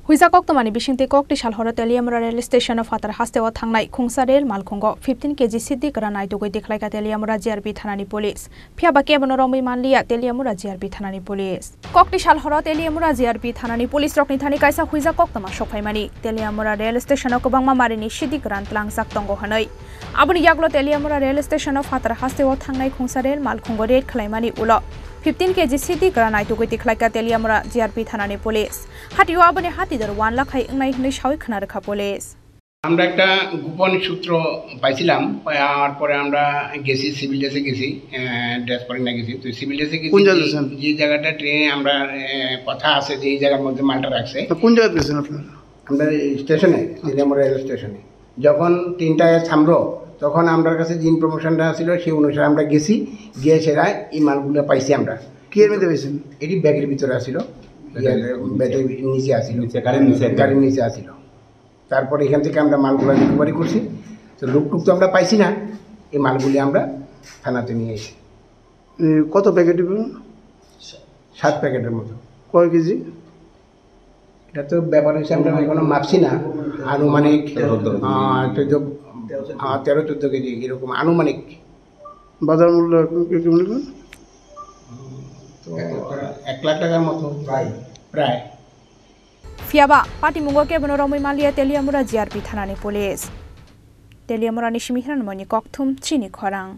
Huiza Koktomani Bishinte Kokti Shalhora Teliamura Rail Station of Hatar Hastewa Tangnai Khungsa Rail Malkhungo 15 kg City Granai to Goitik like Teliamura GRB Thanani Police. Piabake Bonomi Manlia Teliamura GRB Thanani Police. Kokti Shalhora Teliamura GRB Thanani Police Rockni Thani Kaisa Huiza Koktama Shokaimani Teliamura Rail Station of Kobangma Marini Shidi Grand Langsak Tongo Hanoi. Abuni Yaglo Teliamura Rail Station of Hatar Hastewa Tangnai Khungsa Rail Malkhungo Rail Klaimani Ulo 15 kg City Granai to Goitik like Teliamura GRB Thanani Police. Hatiwa Abuni Hati 1 lakh নাই হিনে সবাই খানা রাখা police আমরা একটা গোপন সূত্র পাইছিলাম আর পরে আমরা গেছি সিভিল ড্রেসে গেছি ড্রেস পরে না গেছি তো সিভিল ড্রেসে গেছি কোন জায়গায় গেছেন যে জায়গাটা ট্রেনে আমরা কথা আছে যে এই জায়গার মধ্যে মালটা রাখছে কোন জায়গায় গেছেন আপনারা আমরা স্টেশনে দিলামরা রেল স্টেশনে যখন 3টায় থামলো তখন আমাদের কাছে যে ইনফরমেশনটা ছিল সেই অনুসারে আমরা গেছি গিয়ে সেরা এই মালগুলো পাইছি আমরা কি এর মধ্যে পাইছেন এটি ব্যাগের ভিতরে ছিল ব্যাগের নিচে আছিল গাড়ির নিচে আছিল তারপর এখান থেকে আমরা মালগুলো রিকভারি করছি তো লুকটুক তো আমরা পাইছি না এই মালগুলি আমরা থানাতে নিয়ে এসেছি কত প্যাকেট দিবেন 7 প্যাকেটের মতো কয় কেজি এটা তো ব্যাপার হচ্ছে আমরা এখনো মাপছি না আনুমানিক 13-14 কেজি এরকম আনুমানিক বাজার মূল্য কেমন তো 1 লাখ টাকার মতো প্রায় Fiaba Pati Mungoke Bonorami Malia Teliamura GRB Thanani Police Teliamura Nishimihan Moni Koktum Chini Khorang